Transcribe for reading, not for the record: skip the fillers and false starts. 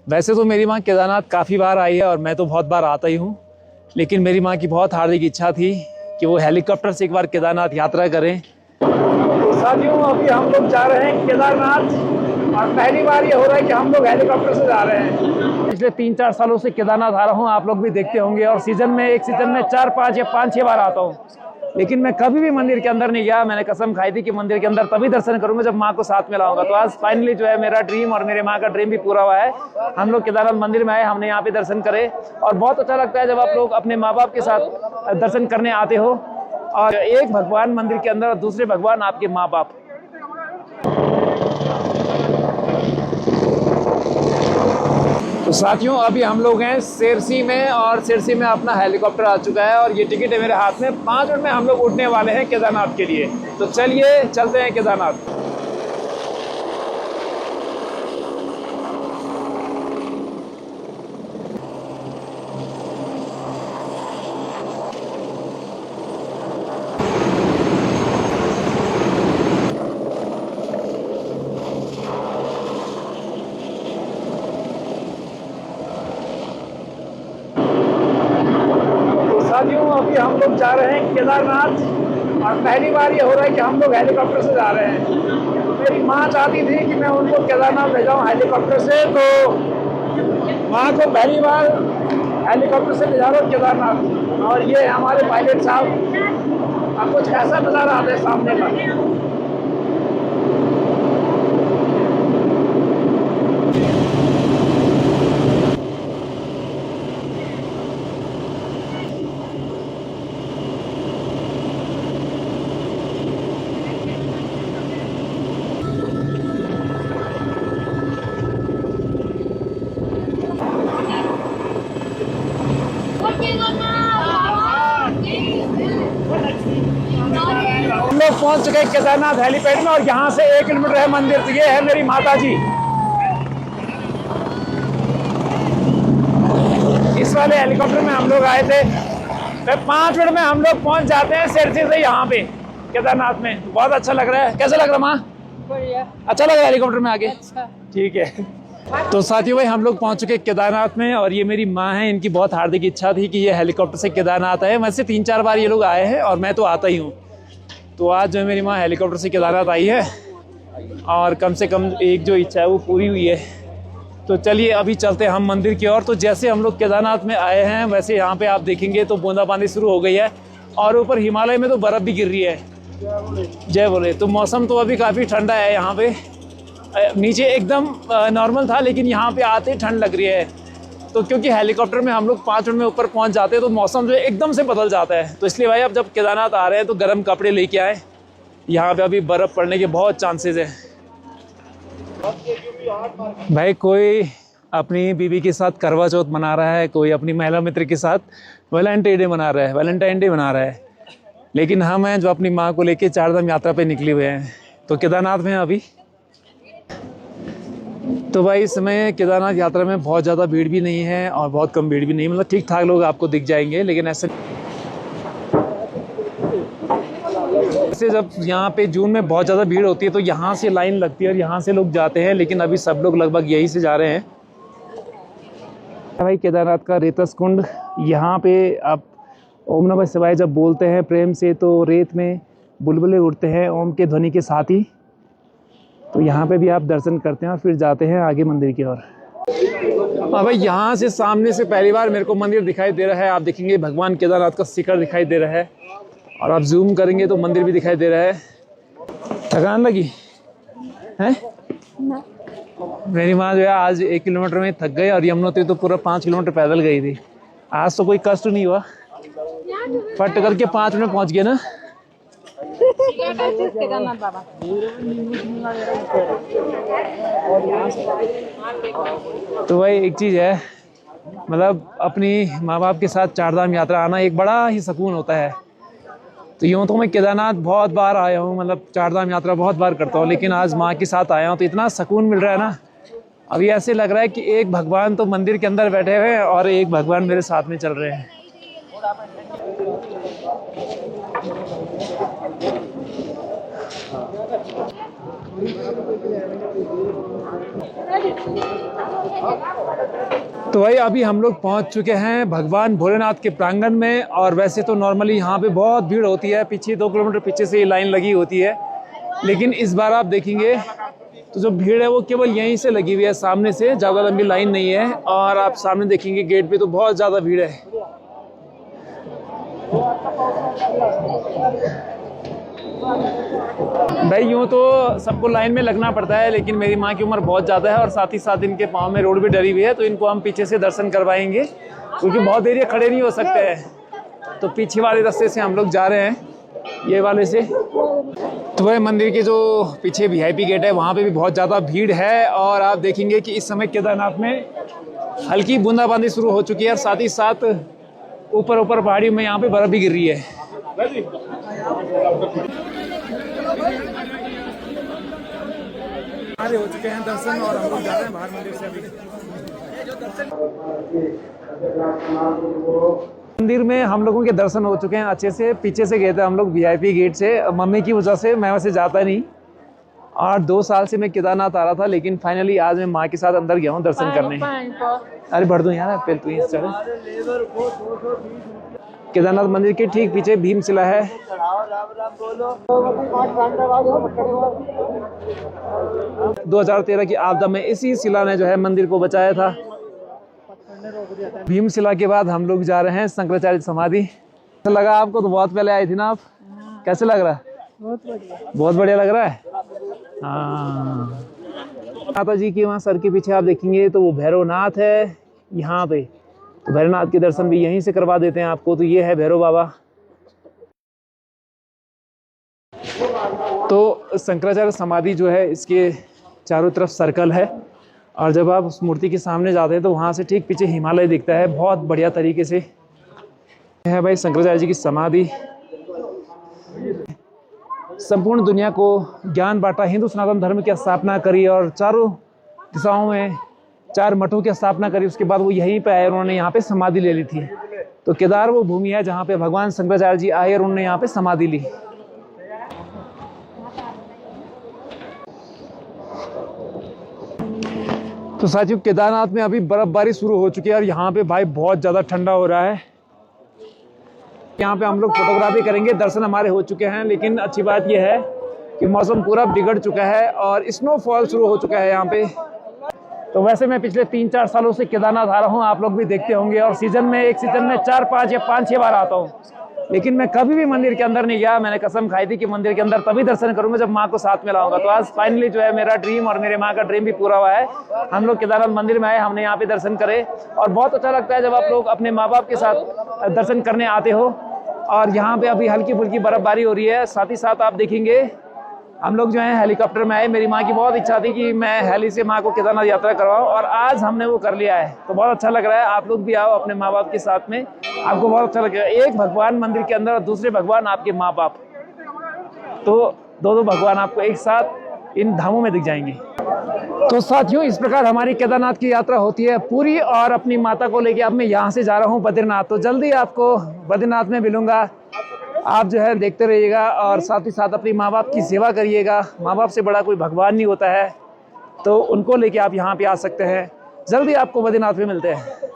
वैसे तो मेरी माँ केदारनाथ काफ़ी बार आई है और मैं तो बहुत बार आता ही हूँ, लेकिन मेरी माँ की बहुत हार्दिक इच्छा थी कि वो हेलीकॉप्टर से एक बार केदारनाथ यात्रा करें। तो साथियों, अभी हम लोग जा रहे हैं केदारनाथ और पहली बार ये हो रहा है कि हम लोग हेलीकॉप्टर से जा रहे हैं। पिछले 3-4 सालों से केदारनाथ आ रहा हूँ, आप लोग भी देखते होंगे, और एक सीजन में 4-5 या 5-6 बार आता हूँ, लेकिन मैं कभी भी मंदिर के अंदर नहीं गया। मैंने कसम खाई थी कि मंदिर के अंदर तभी दर्शन करूंगा जब माँ को साथ में लाऊंगा। तो आज फाइनली जो है मेरा ड्रीम और मेरे माँ का ड्रीम भी पूरा हुआ है। हम लोग केदारनाथ मंदिर में आए, हमने यहाँ पे दर्शन करे और बहुत अच्छा लगता है जब आप लोग अपने माँ बाप के साथ दर्शन करने आते हो और एक भगवान मंदिर के अंदर और दूसरे भगवान आपके माँ बाप। तो साथियों, अभी हम लोग हैं सेरसी में और सेरसी में अपना हेलीकॉप्टर आ चुका है और ये टिकट है मेरे हाथ में। 5 मिनट में हम लोग उठने वाले हैं केदारनाथ के लिए। तो चलिए चलते हैं केदारनाथ। साथियों, अभी हम लोग जा रहे हैं केदारनाथ और पहली बार ये हो रहा है कि हम लोग हेलीकॉप्टर से जा रहे हैं। मेरी माँ चाहती थी कि मैं उनको केदारनाथ ले जाऊँ हेलीकॉप्टर से, तो माँ को पहली बार हेलीकॉप्टर से ले जा रहा हूँ केदारनाथ। और ये हमारे पायलट साहब, अब कुछ ऐसा नज़ारा आता है सामने का। हम लोग पहुंच चुके हैं केदारनाथ हेलीपैड में और यहाँ से 1 किलोमीटर है मंदिर। तो ये है मेरी माता जी। इस वाले हेलीकॉप्टर में हम लोग आए थे। तो 5 मिनट में हम लोग पहुंच जाते हैं सेरसी से यहाँ पे केदारनाथ में। बहुत अच्छा लग रहा है। कैसा लग रहा है माँ? बढ़िया। अच्छा लग रहा है हेलीकॉप्टर में आके? अच्छा। ठीक है। तो साथियों भाई, हम लोग पहुंच चुके केदारनाथ में और ये मेरी माँ है। इनकी बहुत हार्दिक इच्छा थी कि ये हेलीकॉप्टर से केदारनाथ आए। वैसे 3-4 बार ये लोग आए हैं और मैं तो आता ही हूँ। तो आज जो मेरी माँ हेलीकॉप्टर से केदारनाथ आई है और कम से कम एक जो इच्छा है वो पूरी हुई है। तो चलिए अभी चलते हैं हम मंदिर की ओर। तो जैसे हम लोग केदारनाथ में आए हैं वैसे यहाँ पे आप देखेंगे तो बूंदाबांदी शुरू हो गई है और ऊपर हिमालय में तो बर्फ़ भी गिर रही है। जय बोले। तो मौसम तो अभी काफ़ी ठंडा है यहाँ पे। नीचे एकदम नॉर्मल था, लेकिन यहाँ पे आते ठंड लग रही है। तो क्योंकि हेलीकॉप्टर में हम लोग 5 मिनट में ऊपर पहुँच जाते हैं तो मौसम जो है एकदम से बदल जाता है। तो इसलिए भाई अब जब केदारनाथ आ रहे हैं तो गर्म कपड़े लेके आए। यहाँ पे अभी बर्फ़ पड़ने के बहुत चांसेस है। भाई कोई अपनी बीवी के साथ करवा चौथ मना रहा है, कोई अपनी महिला मित्र के साथ वैलेंटाइन डे मना रहा है, लेकिन हम हैं जो अपनी माँ को लेके 4 धाम यात्रा पे निकले हुए हैं। तो केदारनाथ में अभी तो भाई इस समय केदारनाथ यात्रा में बहुत ज़्यादा भीड़ भी नहीं है और बहुत कम भीड़ भी नहीं, मतलब ठीक ठाक लोग आपको दिख जाएंगे। लेकिन ऐसे जब यहाँ पे जून में बहुत ज़्यादा भीड़ होती है तो यहाँ से लाइन लगती है और यहाँ से लोग जाते हैं, लेकिन अभी सब लोग लगभग यहीं से जा रहे हैं। भाई केदारनाथ का रेतस कुंड, यहाँ पे आप ओम नमः शिवाय जब बोलते हैं प्रेम से तो रेत में बुलबुले उड़ते हैं ओम के ध्वनि के साथ ही। तो यहाँ पे भी आप दर्शन करते हैं और फिर जाते हैं आगे मंदिर की ओर। हाँ भाई, यहाँ से सामने से पहली बार मेरे को मंदिर दिखाई दे रहा है। आप देखेंगे भगवान केदारनाथ का शिखर दिखाई दे रहा है और आप जूम करेंगे तो मंदिर भी दिखाई दे रहा है। थकान लगी है? मेरी माँ जो है आज 1 किलोमीटर में थक गई और यमुनोत्री तो पूरा 5 किलोमीटर पैदल गई थी। आज तो कोई कष्ट नहीं हुआ, फट करके 5 मिनट पहुँच गए ना। तो भाई एक चीज़ है, मतलब अपनी माँ बाप के साथ 4 धाम यात्रा आना एक बड़ा ही सुकून होता है। तो यूँ तो मैं केदारनाथ बहुत बार आया हूँ, मतलब 4 धाम यात्रा बहुत बार करता हूँ, लेकिन आज माँ के साथ आया हूँ तो इतना सुकून मिल रहा है ना। अभी ऐसे लग रहा है कि एक भगवान तो मंदिर के अंदर बैठे हुए हैं और एक भगवान मेरे साथ में चल रहे हैं। तो भाई अभी हम लोग पहुंच चुके हैं भगवान भोलेनाथ के प्रांगण में। और वैसे तो नॉर्मली यहाँ पे बहुत भीड़ होती है, पीछे 2 किलोमीटर पीछे से ये लाइन लगी होती है, लेकिन इस बार आप देखेंगे तो जो भीड़ है वो केवल यहीं से लगी हुई है, सामने से ज़्यादा लंबी लाइन नहीं है। और आप सामने देखेंगे गेट पे तो बहुत ज़्यादा भीड़ है। भाई यूँ तो सबको लाइन में लगना पड़ता है, लेकिन मेरी माँ की उम्र बहुत ज़्यादा है और साथ ही साथ इनके पाँव में रोड भी डरी हुई है, तो इनको हम पीछे से दर्शन करवाएंगे क्योंकि बहुत देर ये खड़े नहीं हो सकते हैं। तो पीछे वाले रास्ते से हम लोग जा रहे हैं, ये वाले से। तो वह मंदिर के जो पीछे वीआईपी गेट है वहाँ पे भी बहुत ज़्यादा भीड़ है। और आप देखेंगे कि इस समय केदारनाथ में हल्की बूंदाबांदी शुरू हो चुकी है और साथ ही साथ ऊपर पहाड़ियों में यहाँ पे बर्फ़ भी गिर रही है। हो चुके हैं दर्शन और हम लोग जा रहे हैं बाहर मंदिर से। अभी मंदिर में हम लोगों के दर्शन हो चुके हैं अच्छे से। पीछे से गए थे हम लोग वीआईपी गेट से, मम्मी की वजह से मैं वैसे जाता नहीं। और 2 साल से मैं केदारनाथ आ रहा था, लेकिन फाइनली आज मैं माँ के साथ अंदर गया हूँ दर्शन करने। अरे भर दूँ यार पहले तू चढ़े। केदारनाथ मंदिर के ठीक पीछे भीमशिला है। 2013 की आपदा में इसी शिला ने जो है मंदिर को बचाया था। भीमशिला के बाद हम लोग जा रहे हैं शंकराचार्य समाधि। कैसा लगा आपको? तो बहुत पहले आई थी ना आप, कैसे लग रहा है? बहुत बढ़िया लग रहा है। हाँ, माता जी की वहाँ सर के पीछे आप देखेंगे तो वो भैरवनाथ है यहाँ पे। तो भैरवनाथ के दर्शन भी यहीं से करवा देते हैं आपको। तो ये है भैरव बाबा। तो शंकराचार्य समाधि जो है इसके चारों तरफ सर्कल है, और जब आप उस मूर्ति के सामने जाते हैं तो वहाँ से ठीक पीछे हिमालय दिखता है बहुत बढ़िया तरीके से। है भाई शंकराचार्य जी की समाधि। संपूर्ण दुनिया को ज्ञान बांटा, हिंदू सनातन धर्म की स्थापना करी और चारों दिशाओं में 4 मठों की स्थापना करी। उसके बाद वो यहीं पे आए, उन्होंने यहाँ पे समाधि ले ली थी। तो केदार वो भूमि है जहाँ पे भगवान शंकराचार्य जी आए और उन्होंने यहाँ पे समाधि ली। तो साथियों केदारनाथ में अभी बर्फबारी शुरू हो चुकी है और यहाँ पे भाई बहुत ज़्यादा ठंडा हो रहा है। यहाँ पे हम लोग फोटोग्राफी करेंगे। दर्शन हमारे हो चुके हैं, लेकिन अच्छी बात यह है कि मौसम पूरा बिगड़ चुका है और स्नोफॉल शुरू हो चुका है यहाँ पे। तो वैसे मैं पिछले 3-4 सालों से केदारनाथ आ रहा हूँ, आप लोग भी देखते होंगे। और सीजन में एक सीजन में 4-5 या 5-6 बार आता हूँ, लेकिन मैं कभी भी मंदिर के अंदर नहीं गया। मैंने कसम खाई थी कि मंदिर के अंदर तभी दर्शन करूंगा जब माँ को साथ में लाऊंगा। तो आज फाइनली जो है मेरा ड्रीम और मेरे माँ का ड्रीम भी पूरा हुआ है। हम लोग केदारनाथ मंदिर में आए, हमने यहाँ पे दर्शन करे और बहुत अच्छा लगता है जब आप लोग अपने माँ बाप के साथ दर्शन करने आते हो। और यहाँ पे अभी हल्की फुल्की बर्फबारी हो रही है। साथ ही साथ आप देखेंगे हम लोग जो है हेलीकॉप्टर में आए। मेरी माँ की बहुत इच्छा थी कि मैं हेली से माँ को केदारनाथ यात्रा करवाऊँ और आज हमने वो कर लिया है। तो बहुत अच्छा लग रहा है। आप लोग भी आओ अपने माँ बाप के साथ में, आपको बहुत अच्छा लगेगा। एक भगवान मंदिर के अंदर और दूसरे भगवान आपके माँ बाप, तो दो भगवान आपको एक साथ इन धामों में दिख जाएंगे। तो साथियों इस प्रकार हमारी केदारनाथ की यात्रा होती है पूरी। और अपनी माता को लेके अब मैं यहाँ से जा रहा हूँ बद्रीनाथ। तो जल्दी आपको बद्रीनाथ में मिलूंगा। आप जो है देखते रहिएगा और साथ ही साथ अपनी माँ बाप की सेवा करिएगा। माँ बाप से बड़ा कोई भगवान नहीं होता है, तो उनको लेके आप यहाँ पे आ सकते हैं। जल्दी आपको बद्रीनाथ में मिलते हैं।